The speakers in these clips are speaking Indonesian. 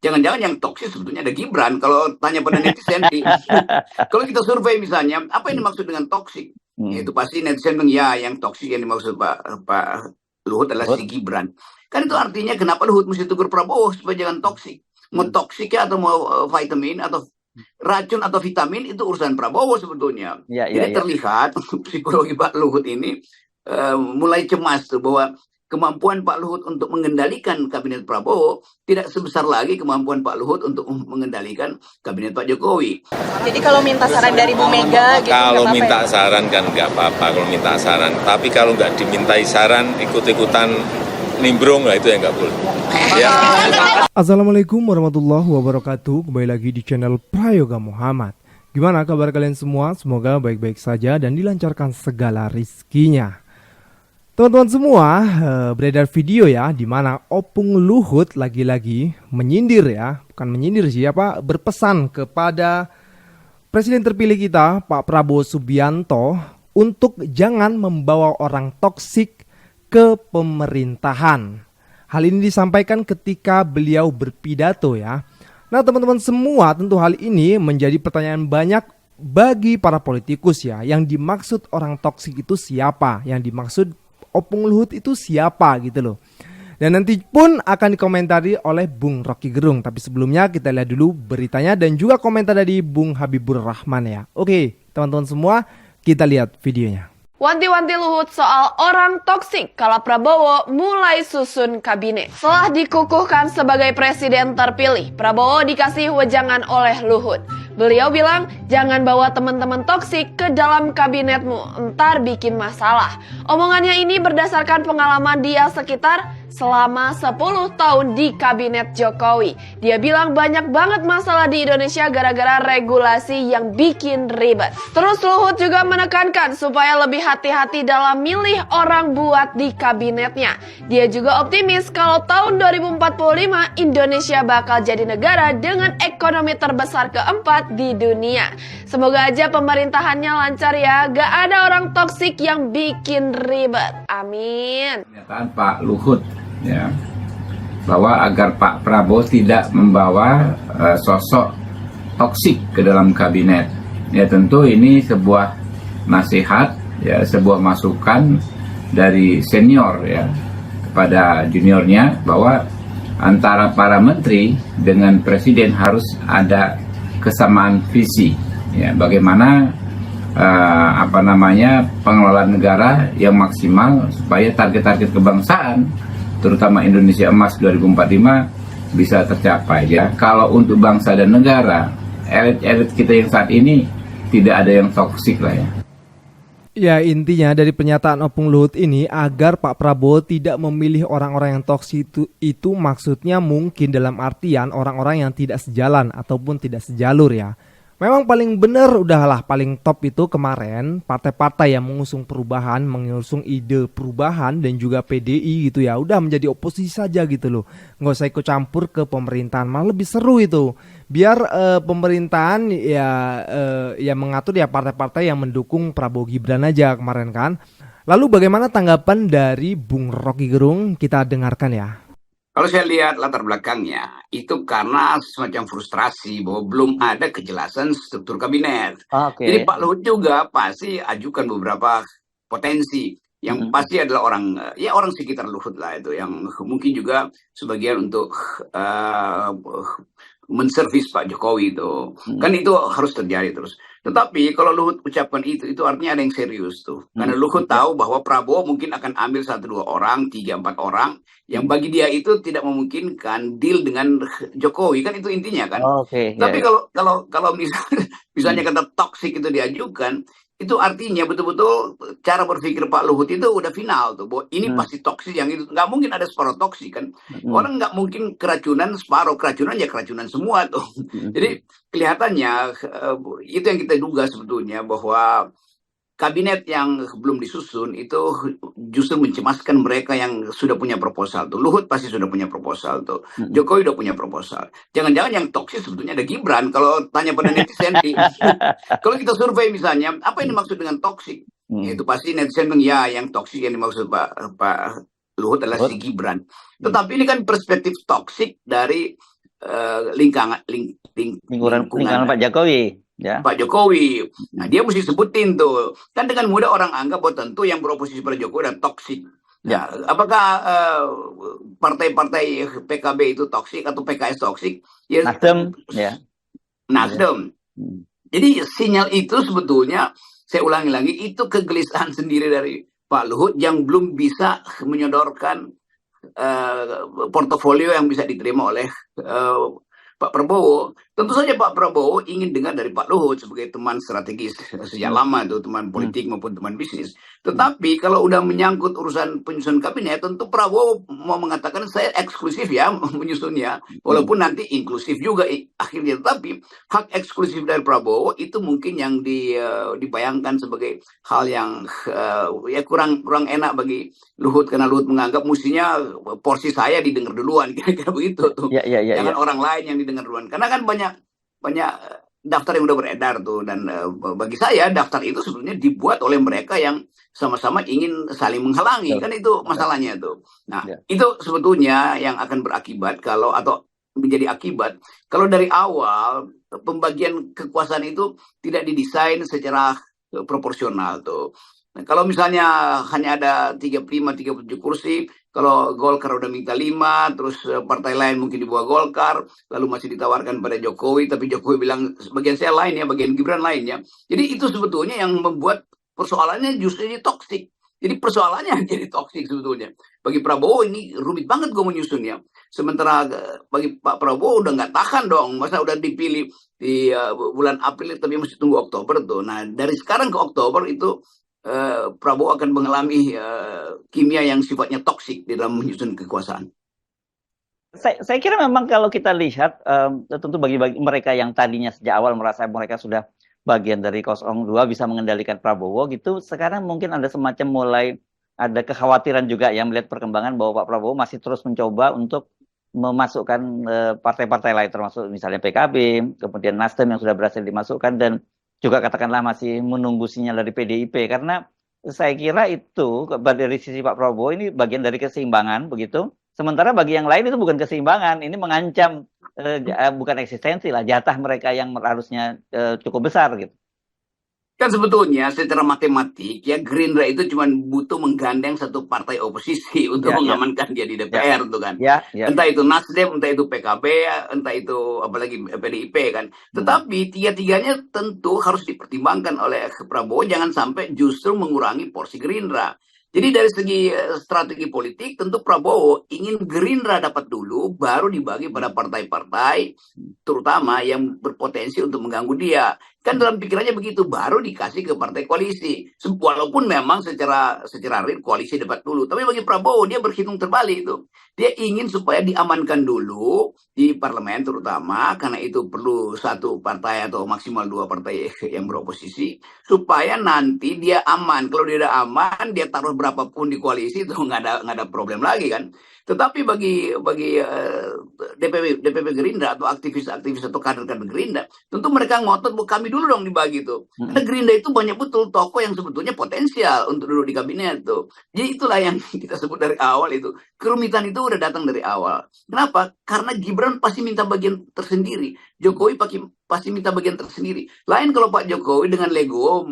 Jangan-jangan yang toksik sebetulnya ada Gibran. Kalau tanya pada netizen, kalau kita survei misalnya, apa yang dimaksud dengan toksik? Itu pasti netizen bilang, ya yang toksik yang dimaksud Pak Luhut adalah si Gibran. Kan itu artinya kenapa Luhut mesti tegur Prabowo supaya jangan toksik. Mau toksik ya atau mau vitamin atau racun atau vitamin itu urusan Prabowo sebetulnya. Jadi terlihat psikologi Pak Luhut ini mulai cemas tuh bahwa kemampuan Pak Luhut untuk mengendalikan kabinet Prabowo tidak sebesar lagi kemampuan Pak Luhut untuk mengendalikan kabinet Pak Jokowi. Jadi kalau minta saran dari Bu Mega gitu, kalau minta saran kan nggak apa-apa kalau minta saran. Tapi kalau nggak dimintai saran, ikut-ikutan nimbrung lah itu yang nggak boleh. Ya. Assalamualaikum warahmatullahi wabarakatuh. Kembali lagi di channel Prayoga Muhammad. Gimana kabar kalian semua? Semoga baik-baik saja dan dilancarkan segala rizkinya. Teman-teman semua, beredar video ya di mana Opung Luhut lagi-lagi menyindir ya, bukan menyindir sih, berpesan kepada Presiden terpilih kita Pak Prabowo Subianto untuk jangan membawa orang toksik ke pemerintahan. Hal ini disampaikan ketika beliau berpidato ya. Nah teman-teman semua, tentu hal ini menjadi pertanyaan banyak bagi para politikus ya. Yang dimaksud orang toksik itu siapa? Yang dimaksud Opung Luhut itu siapa gitu loh. Dan nanti pun akan dikomentari oleh Bung Rocky Gerung. Tapi sebelumnya kita lihat dulu beritanya dan juga komentar dari Bung Habibur Rahman ya. Oke teman-teman semua, kita lihat videonya. Wanti-wanti Luhut soal orang toksik kala Prabowo mulai susun kabinet. Setelah dikukuhkan sebagai presiden terpilih, Prabowo dikasih wejangan oleh Luhut. Beliau bilang, jangan bawa teman-teman toksik ke dalam kabinetmu, entar bikin masalah. Omongannya ini berdasarkan pengalaman dia sekitar selama 10 tahun di kabinet Jokowi. Dia bilang banyak banget masalah di Indonesia gara-gara regulasi yang bikin ribet. Terus Luhut juga menekankan supaya lebih hati-hati dalam milih orang buat di kabinetnya. Dia juga optimis kalau tahun 2045 Indonesia bakal jadi negara dengan ekonomi terbesar keempat di dunia. Semoga aja pemerintahannya lancar ya, gak ada orang toksik yang bikin ribet. Amin. Pernyataan Pak Luhut ya, bahwa agar Pak Prabowo tidak membawa sosok toksik ke dalam kabinet. Ya tentu ini sebuah nasihat ya, sebuah masukan dari senior ya kepada juniornya bahwa antara para menteri dengan presiden harus ada kesamaan visi ya, bagaimana pengelolaan negara yang maksimal supaya target-target kebangsaan terutama Indonesia Emas 2045 bisa tercapai ya. Kalau untuk bangsa dan negara, elit-elit kita yang saat ini tidak ada yang toksik lah ya. Ya intinya dari pernyataan Opung Luhut ini agar Pak Prabowo tidak memilih orang-orang yang toksik itu maksudnya mungkin dalam artian orang-orang yang tidak sejalan ataupun tidak sejalur ya. Memang paling benar udahlah paling top itu kemarin partai-partai yang mengusung perubahan, mengusung ide perubahan dan juga PDI gitu ya. Udah menjadi oposisi saja gitu loh. Nggak usah ikut campur ke pemerintahan, malah lebih seru itu. Biar pemerintahan ya mengatur ya partai-partai yang mendukung Prabowo Gibran aja kemarin kan. Lalu bagaimana tanggapan dari Bung Rocky Gerung? Kita dengarkan ya. Kalau saya lihat latar belakangnya, itu karena semacam frustrasi bahwa belum ada kejelasan struktur kabinet. Jadi Pak Luhut juga pasti ajukan beberapa potensi yang pasti adalah orang sekitar Luhut lah itu, yang mungkin juga sebagian untuk menservis Pak Jokowi itu. Kan itu harus terjadi terus. Tetapi kalau Luhut ucapkan itu artinya ada yang serius tuh. Karena Luhut tahu bahwa Prabowo mungkin akan ambil 1-2 orang, 3-4 orang yang bagi dia itu tidak memungkinkan deal dengan Jokowi, kan itu intinya kan. Tapi kalau misalnya kata toksik itu diajukan, itu artinya betul-betul cara berpikir Pak Luhut itu udah final tuh, bahwa ini pasti toksik, yang itu nggak mungkin ada separuh toksik kan. Orang nggak mungkin keracunan separuh, keracunan ya keracunan semua tuh. Jadi kelihatannya itu yang kita duga sebetulnya, bahwa kabinet yang belum disusun itu justru mencemaskan mereka yang sudah punya proposal tuh. Luhut pasti sudah punya proposal tuh. Jokowi udah punya proposal. Jangan-jangan yang toksik sebetulnya ada Gibran. Kalau tanya pada netizen, kalau kita survei misalnya, apa yang dimaksud dengan toksik? Itu pasti netizen bilang, ya yang toksik yang dimaksud Pak Luhut adalah si Gibran. Tetapi ini kan perspektif toksik dari lingkungan Pak Jokowi, ya. Pak Jokowi. Nah, dia mesti sebutin tuh. Kan dengan mudah orang anggap bahwa tentu yang beroposisi pada Jokowi dan toksik. Ya. Nah, apakah partai-partai PKB itu toksik atau PKS toksik? Ya, Nasdem, ya. Nasdem. Jadi sinyal itu sebetulnya, saya ulangi lagi, itu kegelisahan sendiri dari Pak Luhut yang belum bisa menyodorkan portofolio yang bisa diterima oleh Pak Prabowo. Tentu saja Pak Prabowo ingin dengar dari Pak Luhut sebagai teman strategis sejak lama itu, teman politik maupun teman bisnis. Tetapi kalau udah menyangkut urusan penyusunan kabinet, tentu Prabowo mau mengatakan saya eksklusif ya menyusunnya, walaupun nanti inklusif juga akhirnya. Tetapi hak eksklusif dari Prabowo itu mungkin yang dibayangkan sebagai hal yang ya kurang enak bagi Luhut, karena Luhut menganggap mestinya porsi saya didengar duluan, kira-kira begitu tuh. Jangan orang lain yang didengar duluan, karena kan banyak daftar yang udah beredar tuh, dan bagi saya daftar itu sebenarnya dibuat oleh mereka yang sama-sama ingin saling menghalangi, kan itu masalahnya tuh. Nah, itu sebetulnya yang akan berakibat atau menjadi akibat kalau dari awal pembagian kekuasaan itu tidak didesain secara proporsional tuh. Nah, kalau misalnya hanya ada 35-37 kursi, kalau Golkar udah minta 5, terus partai lain mungkin di bawah Golkar, lalu masih ditawarkan pada Jokowi, tapi Jokowi bilang bagian saya lain ya, bagian Gibran lain ya. Jadi itu sebetulnya yang membuat persoalannya justru jadi toksik. Jadi persoalannya jadi toksik sebetulnya. Bagi Prabowo ini rumit banget gue menyusunnya. Sementara bagi Pak Prabowo udah nggak tahan dong, masa udah dipilih di bulan April tapi mesti tunggu Oktober tuh. Nah, dari sekarang ke Oktober itu Prabowo akan mengalami kimia yang sifatnya toksik di dalam menyusun kekuasaan. Saya kira memang kalau kita lihat, tentu bagi mereka yang tadinya sejak awal merasa mereka sudah bagian dari 02 bisa mengendalikan Prabowo gitu, sekarang mungkin ada semacam mulai ada kekhawatiran juga ya melihat perkembangan bahwa Pak Prabowo masih terus mencoba untuk memasukkan partai-partai lain, termasuk misalnya PKB, kemudian Nasdem yang sudah berhasil dimasukkan, dan juga katakanlah masih menunggu sinyal dari PDIP, karena saya kira itu dari sisi Pak Prabowo ini bagian dari keseimbangan begitu. Sementara bagi yang lain itu bukan keseimbangan, ini mengancam bukan eksistensi lah, jatah mereka yang harusnya cukup besar gitu. Kan sebetulnya secara matematik ya Gerindra itu cuma butuh menggandeng satu partai oposisi untuk mengamankan dia di DPR tuh kan. Entah itu Nasdem, entah itu PKB, entah itu apalagi PDIP kan. Tetapi tiga-tiganya tentu harus dipertimbangkan oleh Prabowo, jangan sampai justru mengurangi porsi Gerindra. Jadi dari segi strategi politik tentu Prabowo ingin Gerindra dapat dulu, baru dibagi pada partai-partai terutama yang berpotensi untuk mengganggu dia. Kan dalam pikirannya begitu, baru dikasih ke partai koalisi. Walaupun memang secara real koalisi dapat dulu. Tapi bagi Prabowo dia berhitung terbalik itu. Dia ingin supaya diamankan dulu di parlemen terutama, karena itu perlu satu partai atau maksimal 2 partai yang beroposisi, supaya nanti dia aman. Kalau dia udah aman, dia taruh berapapun di koalisi itu nggak ada problem lagi kan. Tetapi bagi DPP Gerindra atau aktivis-aktivis atau kader-kader Gerindra, tentu mereka ngotot bahwa kami dulu dong dibagi itu. Karena Gerindra itu banyak betul tokoh yang sebetulnya potensial untuk duduk di kabinet tuh. Jadi itulah yang kita sebut dari awal itu. Kerumitan itu udah datang dari awal. Kenapa? Karena Gibran pasti minta bagian tersendiri. Jokowi pasti minta bagian tersendiri. Lain kalau Pak Jokowi dengan legowo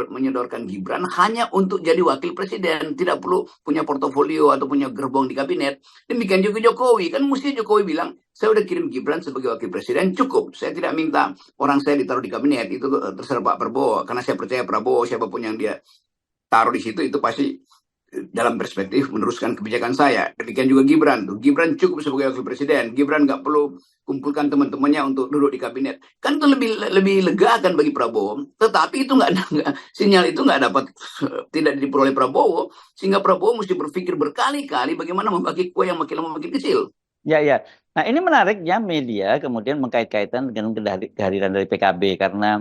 menyodorkan Gibran hanya untuk jadi wakil presiden, tidak perlu punya portofolio atau punya gerbong di kabinet. Demikian juga Jokowi, kan mesti Jokowi bilang, saya udah kirim Gibran sebagai wakil presiden, cukup. Saya tidak minta orang saya ditaruh di kabinet, itu terserah Pak Prabowo. Karena saya percaya Prabowo, siapapun yang dia taruh di situ, itu pasti dalam perspektif meneruskan kebijakan saya. Demikian juga Gibran tuh. Gibran cukup sebagai wakil presiden. Gibran nggak perlu kumpulkan teman-temannya untuk duduk di kabinet. Kan itu lebih lega kan bagi Prabowo. Tetapi itu sinyal itu nggak dapat, tidak diperoleh Prabowo, sehingga Prabowo mesti berpikir berkali-kali bagaimana membagi kue yang makin lama makin kecil. Ya. Nah ini menariknya media kemudian mengkait-kaitan dengan kehadiran dari PKB, karena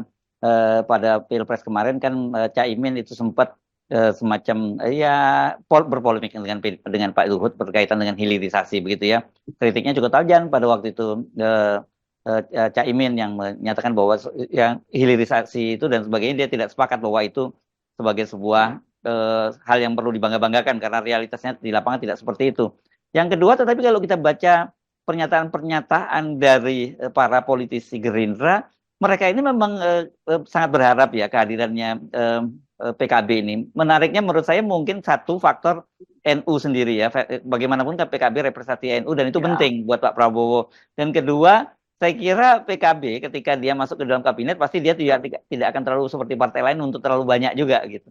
pada Pilpres kemarin kan Caimin itu sempat semacam berpolemik dengan Pak Luhut berkaitan dengan hilirisasi begitu ya. Kritiknya cukup tajam pada waktu itu Caimin yang menyatakan bahwa yang hilirisasi itu dan sebagainya, dia tidak sepakat bahwa itu sebagai sebuah hal yang perlu dibangga-banggakan karena realitasnya di lapangan tidak seperti itu. Yang kedua, tetapi kalau kita baca pernyataan-pernyataan dari para politisi Gerindra, mereka ini memang sangat berharap ya kehadirannya PKB ini. Menariknya menurut saya mungkin satu faktor NU sendiri ya. Bagaimanapun kan PKB representasi NU dan itu penting buat Pak Prabowo. Dan kedua, saya kira PKB ketika dia masuk ke dalam kabinet pasti dia tidak akan terlalu seperti partai lain untuk terlalu banyak juga gitu.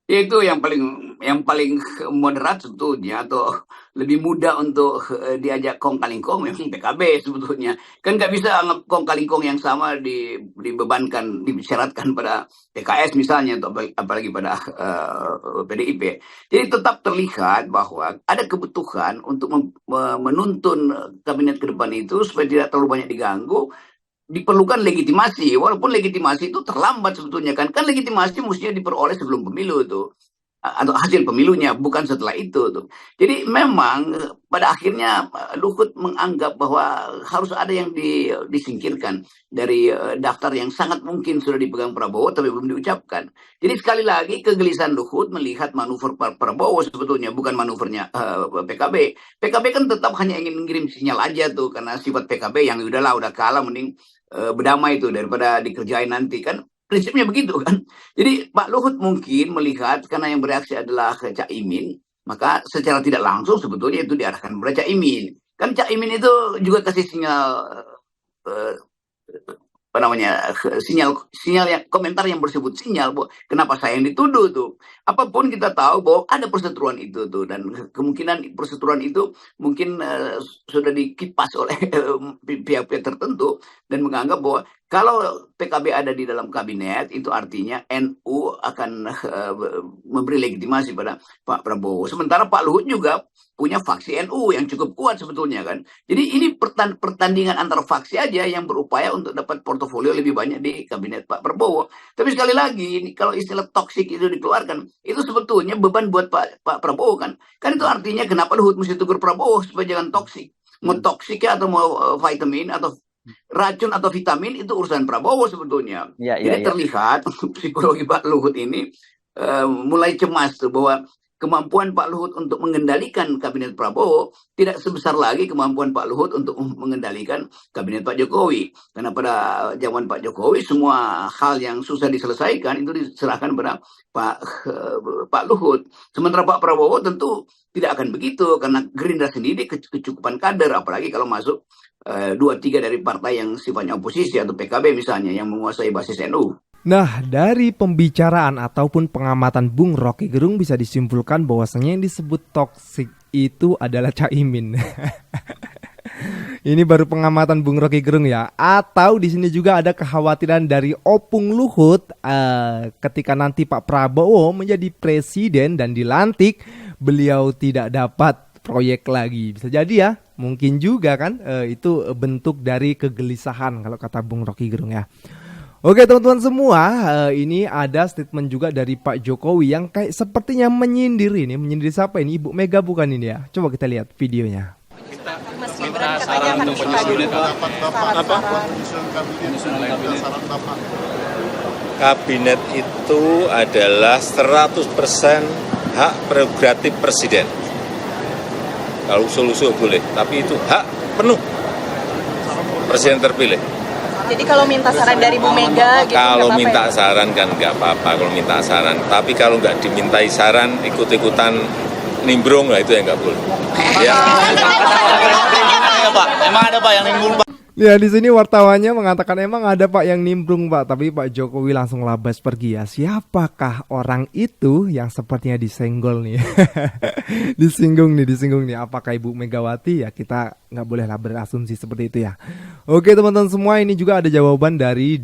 Itu yang paling moderat sebetulnya, atau lebih mudah untuk diajak kong kaling kong memang PKB sebetulnya. Kan nggak bisa kong kaling kong yang sama dibebankan, disyaratkan pada PKS misalnya, atau apalagi pada PDIP. Jadi tetap terlihat bahwa ada kebutuhan untuk menuntun kabinet ke depan itu supaya tidak terlalu banyak diganggu. Diperlukan legitimasi, walaupun legitimasi itu terlambat sebetulnya kan legitimasi mestinya diperoleh sebelum pemilu tuh, atau hasil pemilunya, bukan setelah itu tuh. Jadi memang pada akhirnya Luhut menganggap bahwa harus ada yang disingkirkan dari daftar yang sangat mungkin sudah dipegang Prabowo tapi belum diucapkan. Jadi sekali lagi kegelisahan Luhut melihat manuver Prabowo sebetulnya, bukan manuvernya PKB. PKB kan tetap hanya ingin mengirim sinyal aja tuh, karena sifat PKB yang udah kalah, mending berdamai itu daripada dikerjain nanti kan. Prinsipnya begitu kan. Jadi Pak Luhut mungkin melihat karena yang bereaksi adalah Cak Imin, maka secara tidak langsung sebetulnya itu diarahkan kepada Cak Imin. Kan Cak Imin itu juga kasih sinyal sinyal yang komentar yang bersebut sinyal, bahwa kenapa saya yang dituduh tuh. Apapun kita tahu bahwa ada perseteruan itu tuh, dan kemungkinan perseteruan itu mungkin sudah dikipas oleh pihak-pihak tertentu dan menganggap bahwa kalau PKB ada di dalam kabinet itu artinya NU akan memberi legitimasi pada Pak Prabowo. Sementara Pak Luhut juga punya faksi NU yang cukup kuat sebetulnya kan. Jadi ini pertandingan antar faksi aja yang berupaya untuk dapat portofolio lebih banyak di kabinet Pak Prabowo. Tapi sekali lagi, ini kalau istilah toksik itu dikeluarkan, itu sebetulnya beban buat Pak Prabowo kan. Kan itu artinya kenapa Luhut mesti tegur Prabowo supaya jangan toksik. Mau toksik ya, atau mau vitamin atau racun atau vitamin, itu urusan Prabowo sebetulnya. Jadi terlihat psikologi Pak Luhut ini mulai cemas tuh, bahwa kemampuan Pak Luhut untuk mengendalikan kabinet Prabowo tidak sebesar lagi kemampuan Pak Luhut untuk mengendalikan kabinet Pak Jokowi. Karena pada zaman Pak Jokowi semua hal yang susah diselesaikan itu diserahkan pada Pak Luhut. Sementara Pak Prabowo tentu tidak akan begitu, karena Gerindra sendiri kecukupan kader, apalagi kalau masuk 2-3 dari partai yang sifatnya oposisi atau PKB misalnya yang menguasai basis NU. Nah, dari pembicaraan ataupun pengamatan Bung Rocky Gerung bisa disimpulkan bahwasanya yang disebut toksik itu adalah Caimin. Ini baru pengamatan Bung Rocky Gerung ya. Atau di sini juga ada kekhawatiran dari Opung Luhut ketika nanti Pak Prabowo menjadi presiden dan dilantik, beliau tidak dapat proyek lagi. Bisa jadi ya, mungkin juga kan itu bentuk dari kegelisahan kalau kata Bung Rocky Gerung ya. Oke teman-teman semua, ini ada statement juga dari Pak Jokowi yang kayak sepertinya menyindir ini. Menyindir siapa ini? Ibu Mega bukan ini ya? Coba kita lihat videonya. Minta saran untuk penyusunan kabinet itu adalah 100% hak prerogatif presiden. Kalau usul-usul boleh, tapi itu hak penuh presiden terpilih. Jadi kalau minta saran dari Bu Mega gitu, kalau minta saran kan nggak apa-apa kalau minta saran. Tapi kalau nggak dimintai saran, ikut-ikutan nimbrung lah, itu yang nggak boleh. Ya. Emang ada Pak yang nimbrung Pak? Ya di sini wartawannya mengatakan emang ada Pak yang nimbrung Pak, tapi Pak Jokowi langsung labas pergi ya. Siapakah orang itu yang sepertinya disenggol nih? disinggung nih. Apakah Ibu Megawati? Ya kita nggak bolehlah berasumsi seperti itu ya. Oke teman-teman semua, ini juga ada jawaban dari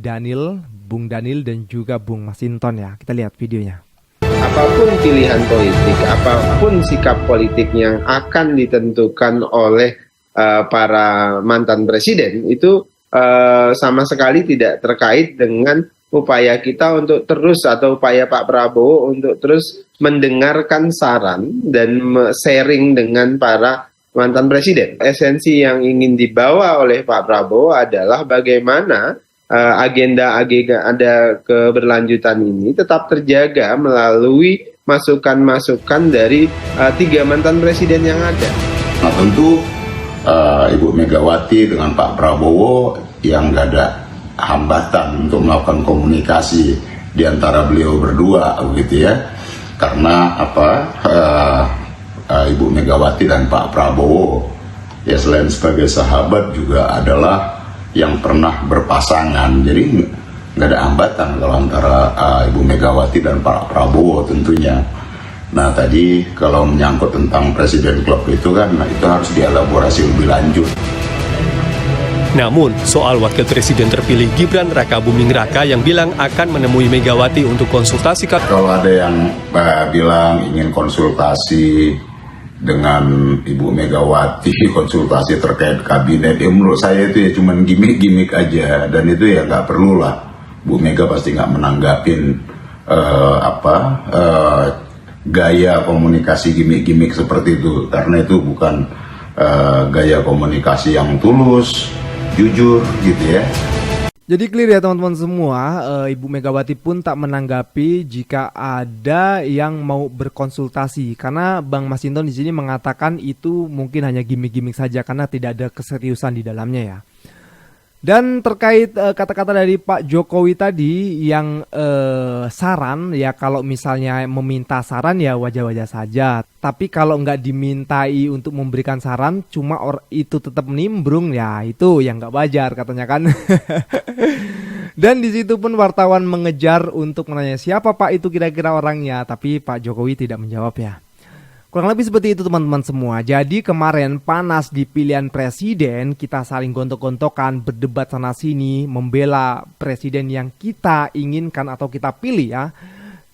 Bung Daniel dan juga Bung Masinton ya. Kita lihat videonya. Apapun pilihan politik, apapun sikap politik yang akan ditentukan oleh para mantan presiden itu sama sekali tidak terkait dengan upaya kita untuk terus, atau upaya Pak Prabowo untuk terus mendengarkan saran dan sharing dengan para mantan presiden. Esensi yang ingin dibawa oleh Pak Prabowo adalah bagaimana agenda ada keberlanjutan ini tetap terjaga melalui masukan-masukan dari 3 mantan presiden yang ada. Nah tentu Ibu Megawati dengan Pak Prabowo yang nggak ada hambatan untuk melakukan komunikasi di antara beliau berdua, begitu ya. Karena Ibu Megawati dan Pak Prabowo ya selain sebagai sahabat juga adalah yang pernah berpasangan, jadi nggak ada hambatan kalau antara Ibu Megawati dan Pak Prabowo tentunya. Nah tadi kalau menyangkut tentang Presiden Club itu kan, itu harus dielaborasi lebih lanjut. Namun, soal wakil presiden terpilih Gibran Raka Buming Raka yang bilang akan menemui Megawati untuk konsultasi. Kalau ada yang bilang ingin konsultasi dengan Ibu Megawati, konsultasi terkait kabinet, ya menurut saya itu ya cuma gimmick-gimmick aja, dan itu ya nggak perlu lah. Bu Mega pasti nggak menanggapin gaya komunikasi gimmick-gimmick seperti itu, karena itu bukan gaya komunikasi yang tulus, jujur gitu ya. Jadi clear ya teman-teman semua, Ibu Megawati pun tak menanggapi jika ada yang mau berkonsultasi, karena Bang Masinton di sini mengatakan itu mungkin hanya gimmick-gimmick saja karena tidak ada keseriusan di dalamnya ya. Dan terkait kata-kata dari Pak Jokowi tadi yang saran ya, kalau misalnya meminta saran ya wajar-wajar saja. Tapi kalau nggak dimintai untuk memberikan saran cuma itu tetap nimbrung ya, itu yang nggak wajar katanya kan. Dan di situ pun wartawan mengejar untuk menanya siapa Pak itu kira-kira orangnya, tapi Pak Jokowi tidak menjawab ya. Kurang lebih seperti itu teman-teman semua. Jadi kemarin panas di pilihan presiden, kita saling gontok-gontokan, berdebat sana sini, membela presiden yang kita inginkan atau kita pilih ya.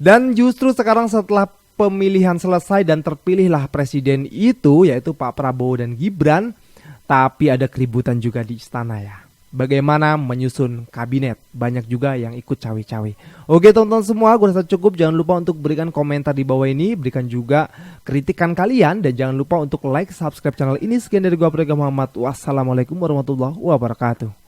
Dan justru sekarang setelah pemilihan selesai dan terpilihlah presiden itu, yaitu Pak Prabowo dan Gibran, tapi ada keributan juga di istana ya. Bagaimana menyusun kabinet, banyak juga yang ikut cawe-cawe. Oke teman-teman semua, gue rasa cukup. Jangan lupa untuk berikan komentar di bawah ini, berikan juga kritikan kalian, dan jangan lupa untuk like, subscribe channel ini. Sekian dari gue, Prayoga Muhammad. Wassalamualaikum warahmatullahi wabarakatuh.